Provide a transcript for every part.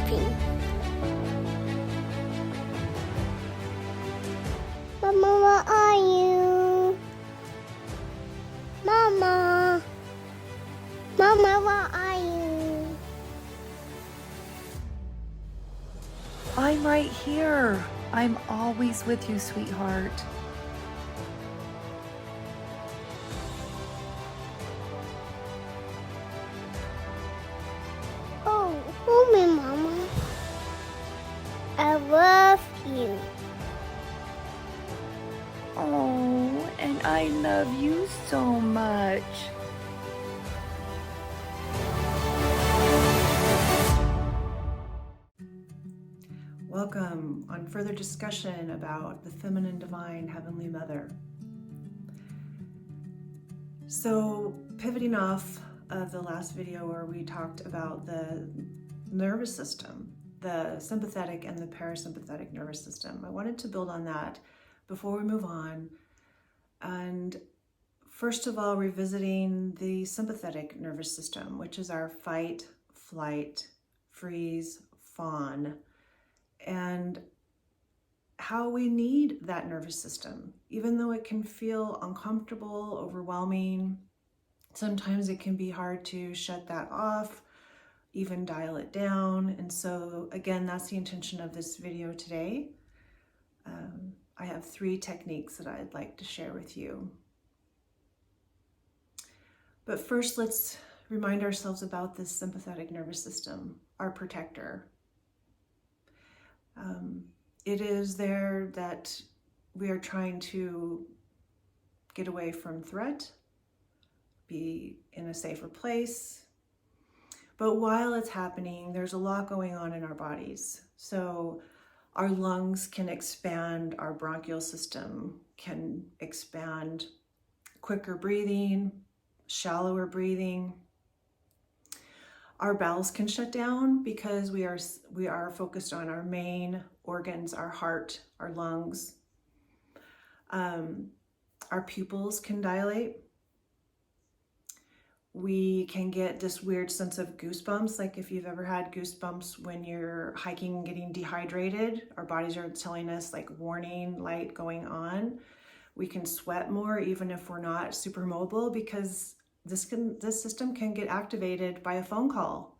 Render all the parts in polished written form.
sleeping. Mama, where are you? Mama. Mama, where are you? I'm right here. I'm always with you, sweetheart. Oh, hold me, Mama. I love you. Oh, and I love you so much. Welcome on further discussion about the feminine divine heavenly mother. So, pivoting off of the last video where we talked about the nervous system, the sympathetic and the parasympathetic nervous system, I wanted to build on that before we move on. And first of all, revisiting the sympathetic nervous system, which is our fight, flight, freeze, fawn, and how we need that nervous system. Even though it can feel uncomfortable, overwhelming, sometimes it can be hard to shut that off, even dial it down. And so again, that's the intention of this video today. I have 3 techniques that I'd like to share with you. But first, let's remind ourselves about this sympathetic nervous system, our protector. It is there that we are trying to get away from threat, be in a safer place. But while it's happening, there's a lot going on in our bodies. So our lungs can expand, our bronchial system can expand, quicker breathing, shallower breathing. Our bowels can shut down because we are focused on our main organs, our heart, our lungs. Our pupils can dilate. We can get this weird sense of goosebumps, like if you've ever had goosebumps when you're hiking and getting dehydrated. Our bodies are telling us like warning light going on. We can sweat more even if we're not super mobile, because this system can get activated by a phone call.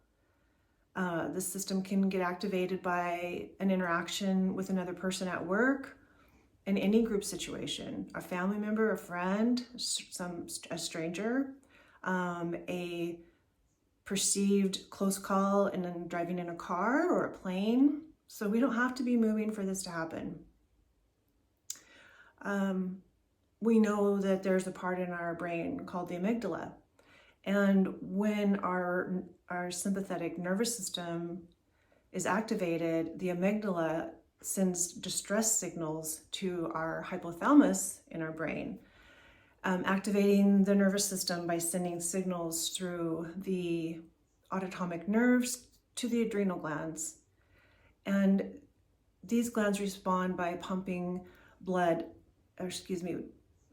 This system can get activated by an interaction with another person at work, in any group situation, a family member, a friend, a stranger, a perceived close call and then driving in a car or a plane. So we don't have to be moving for this to happen. We know that there's a part in our brain called the amygdala. And when our sympathetic nervous system is activated, the amygdala sends distress signals to our hypothalamus in our brain, activating the nervous system by sending signals through the autonomic nerves to the adrenal glands. And these glands respond by pumping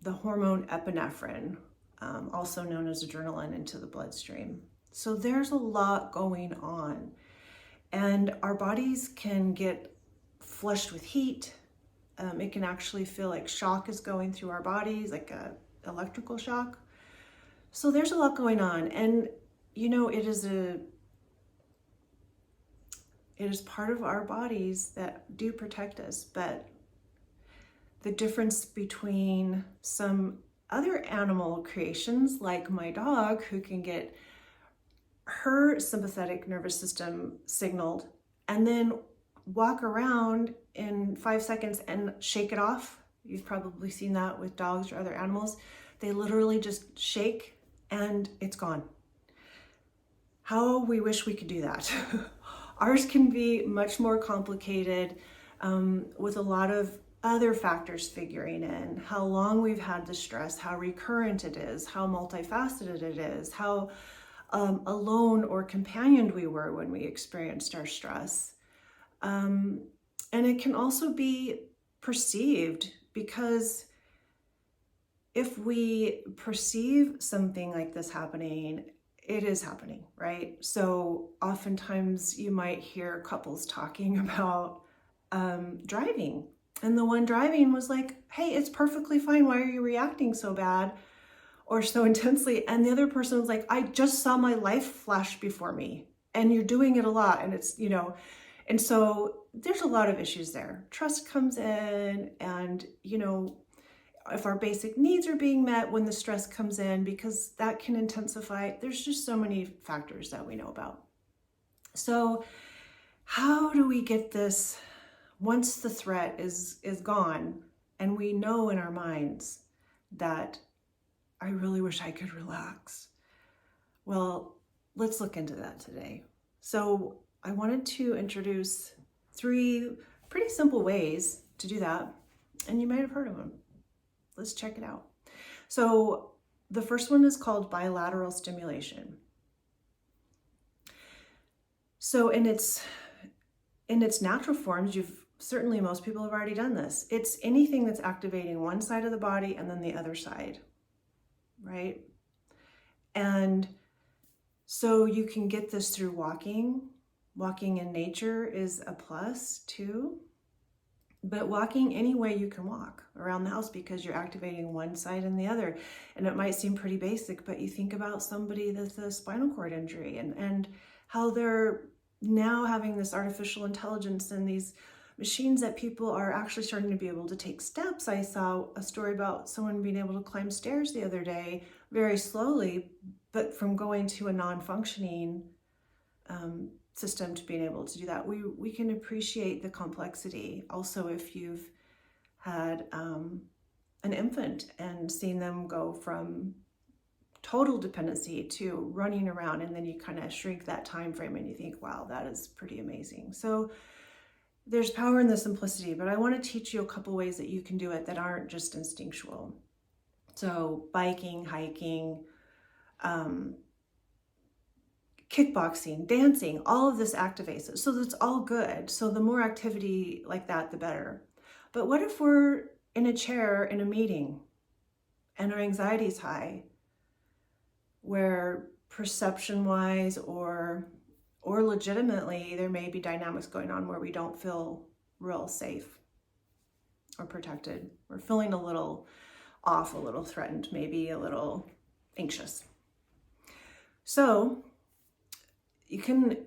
the hormone epinephrine, also known as adrenaline, into the bloodstream. So there's a lot going on. And our bodies can get flushed with heat. It can actually feel like shock is going through our bodies, like a electrical shock. So there's a lot going on. And you know, it is part of our bodies that do protect us. But the difference between some other animal creations, like my dog, who can get her sympathetic nervous system signaled and then walk around in 5 seconds and shake it off. You've probably seen that with dogs or other animals. They literally just shake and it's gone. How we wish we could do that. Ours can be much more complicated, with a lot of other factors figuring in. How long we've had the stress, how recurrent it is, how multifaceted it is, how alone or companioned we were when we experienced our stress. And it can also be perceived, because if we perceive something like this happening, it is happening, right? So oftentimes you might hear couples talking about driving. And the one driving was like, hey, it's perfectly fine. Why are you reacting so bad or so intensely? And the other person was like, I just saw my life flash before me and you're doing it a lot. And it's, and so there's a lot of issues there. Trust comes in and, if our basic needs are being met when the stress comes in, because that can intensify. There's just so many factors that we know about. So how do we get this once the threat is gone and we know in our minds that I really wish I could relax? Well, let's look into that today. So I wanted to introduce 3 pretty simple ways to do that, and you might have heard of them. Let's check it out. So the first one is called bilateral stimulation. So in its natural forms, certainly most people have already done this. It's anything that's activating one side of the body and then the other side, right? And so you can get this through walking. Walking in nature is a plus too. But walking any way you can walk around the house, because you're activating one side and the other. And it might seem pretty basic, but you think about somebody that's a spinal cord injury and how they're now having this artificial intelligence and these machines that people are actually starting to be able to take steps. I saw a story about someone being able to climb stairs the other day very slowly, but from going to a non-functioning system to being able to do that. We can appreciate the complexity. Also, if you've had an infant and seen them go from total dependency to running around, and then you kind of shrink that time frame and you think, wow, that is pretty amazing. So there's power in the simplicity, but I want to teach you a couple ways that you can do it that aren't just instinctual. So biking, hiking, kickboxing, dancing, all of this activates it. So that's all good. So the more activity like that, the better. But what if we're in a chair in a meeting and our anxiety is high, where perception-wise or legitimately there may be dynamics going on where we don't feel real safe or protected. We're feeling a little off, a little threatened, maybe a little anxious. So you can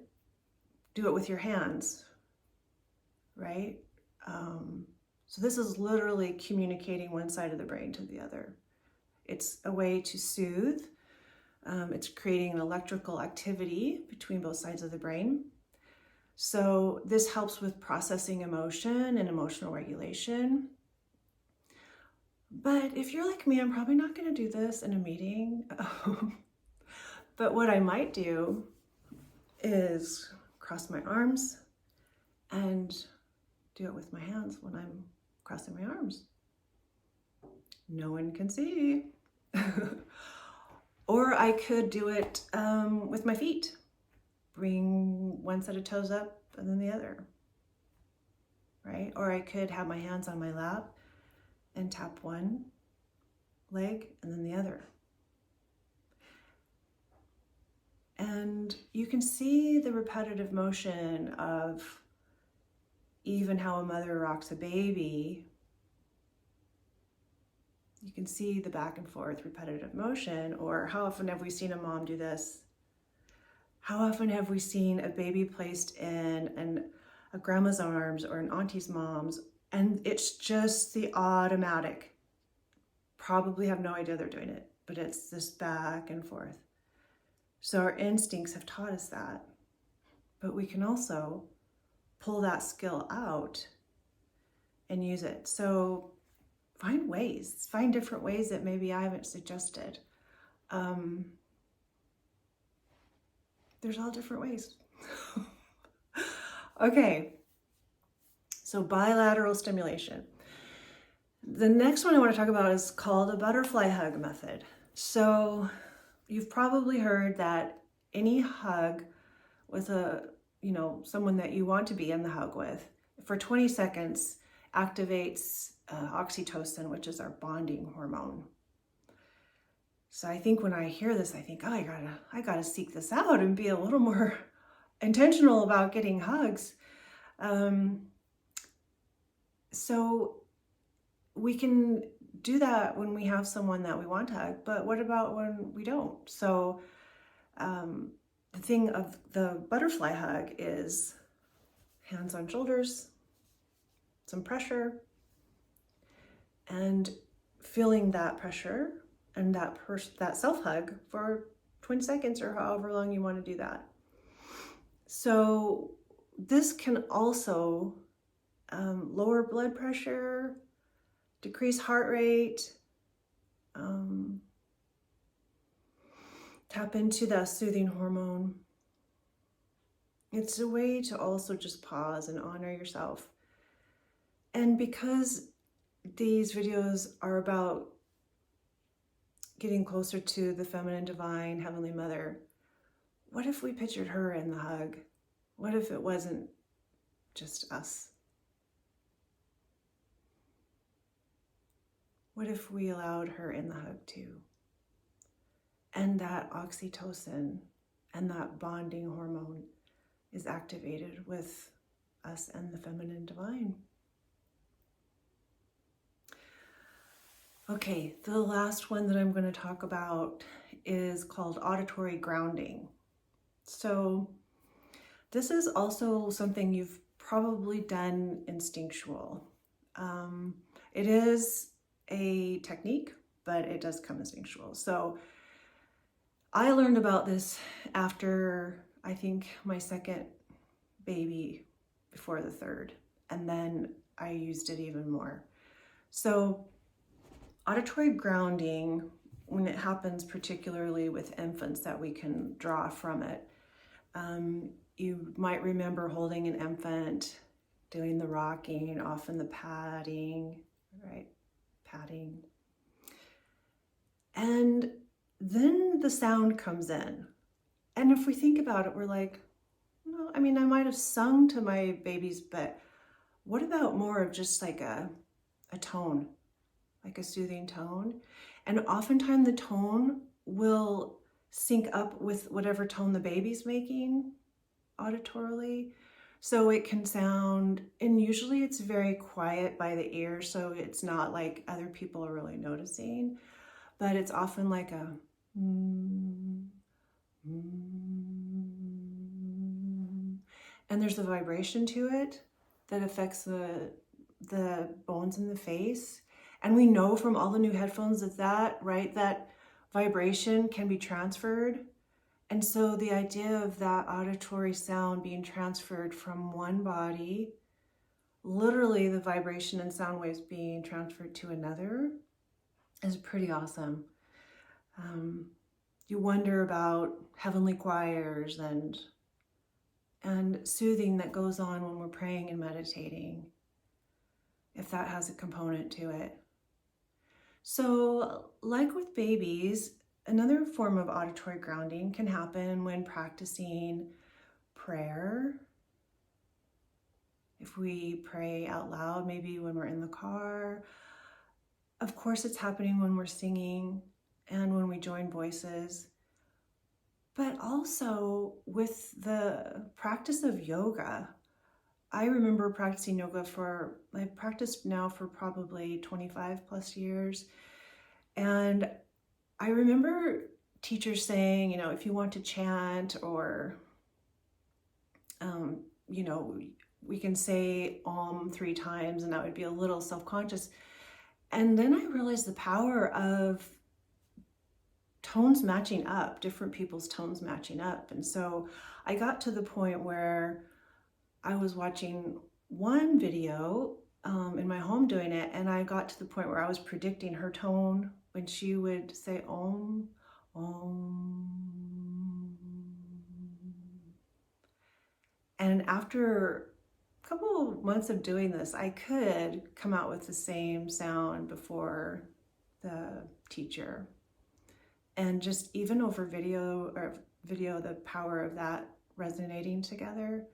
do it with your hands, right? So this is literally communicating one side of the brain to the other. It's a way to soothe. It's creating an electrical activity between both sides of the brain. So this helps with processing emotion and emotional regulation. But if you're like me, I'm probably not going to do this in a meeting. But what I might do is cross my arms and do it with my hands when I'm crossing my arms. No one can see. Or I could do it with my feet. Bring one set of toes up and then the other, right? Or I could have my hands on my lap and tap one leg and then the other. And you can see the repetitive motion of even how a mother rocks a baby. You can see the back and forth repetitive motion. Or how often have we seen a mom do this? How often have we seen a baby placed in a grandma's arms or an auntie's mom's, and it's just the automatic. Probably have no idea they're doing it, but it's this back and forth. So our instincts have taught us that, but we can also pull that skill out and use it. So find different ways that maybe I haven't suggested. There's all different ways. Okay, so bilateral stimulation. The next one I want to talk about is called a butterfly hug method. So you've probably heard that any hug with someone that you want to be in the hug with for 20 seconds activates oxytocin, which is our bonding hormone. So I think when I hear this, I think, oh, I gotta seek this out and be a little more intentional about getting hugs. So we can do that when we have someone that we want to hug, but what about when we don't? So the thing of the butterfly hug is hands on shoulders, some pressure, and feeling that pressure and that self-hug for 20 seconds or however long you want to do that. So this can also lower blood pressure, decrease heart rate, tap into that soothing hormone. It's a way to also just pause and honor yourself. And because these videos are about getting closer to the feminine, divine, Heavenly Mother, what if we pictured her in the hug? What if it wasn't just us? What if we allowed her in the hug too? And that oxytocin and that bonding hormone is activated with us and the feminine divine. Okay, the last one that I'm going to talk about is called auditory grounding. So this is also something you've probably done instinctual. It is a technique, but it does come instinctual. So I learned about this after, I think, my second baby before the third, and then I used it even more. So auditory grounding, when it happens particularly with infants that we can draw from it, you might remember holding an infant, doing the rocking, often the patting, right? Patting. And then the sound comes in. And if we think about it, we're like, no, I mean, I might have sung to my babies, but what about more of just like a tone, like a soothing tone? And oftentimes the tone will sync up with whatever tone the baby's making auditorily. So it can sound, and usually it's very quiet by the ear, so it's not like other people are really noticing, but it's often like a and there's a vibration to it that affects the bones in the face. And we know from all the new headphones that vibration can be transferred. And so the idea of that auditory sound being transferred from one body, literally the vibration and sound waves being transferred to another, is pretty awesome. You wonder about heavenly choirs and soothing that goes on when we're praying and meditating, if that has a component to it. So, like with babies, another form of auditory grounding can happen when practicing prayer. If we pray out loud, maybe when we're in the car. Of course, it's happening when we're singing and when we join voices. But also with the practice of yoga. I remember practicing yoga I've practiced now for probably 25 plus years. And I remember teachers saying, if you want to chant or, we can say Om 3 times, and that would be a little self-conscious. And then I realized the power of tones matching up, different people's tones matching up. And so I got to the point where I was watching one video in my home doing it, and I got to the point where I was predicting her tone when she would say Om, Om. And after a couple of months of doing this, I could come out with the same sound before the teacher. And just even over video, the power of that resonating together.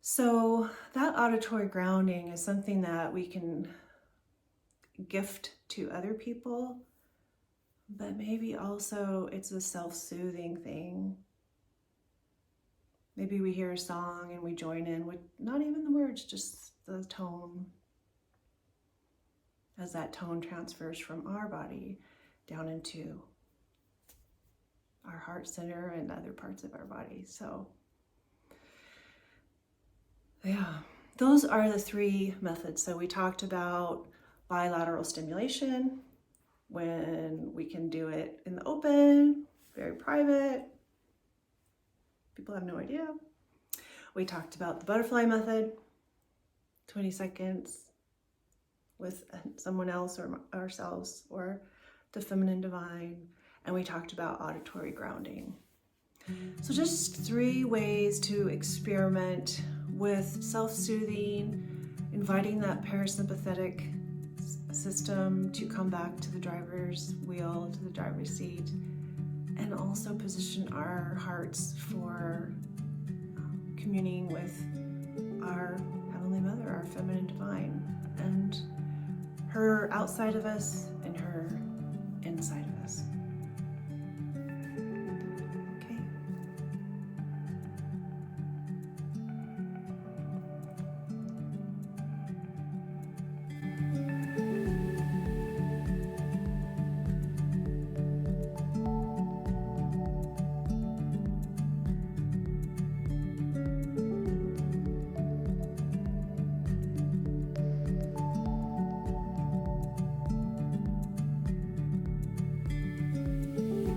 So that auditory grounding is something that we can gift to other people But maybe also it's a self-soothing thing. Maybe we hear a song and we join in with not even the words, just the tone, as that tone transfers from our body down into our heart center and other parts of our body. So yeah, those are the three methods. So we talked about bilateral stimulation, when we can do it in the open, very private. People have no idea. We talked about the butterfly method, 20 seconds with someone else or ourselves, or the feminine divine. And we talked about auditory grounding. So just 3 ways to experiment with self-soothing, inviting that parasympathetic system to come back to the driver's wheel, to the driver's seat, and also position our hearts for communing with our Heavenly Mother, our feminine divine, and her outside of us and her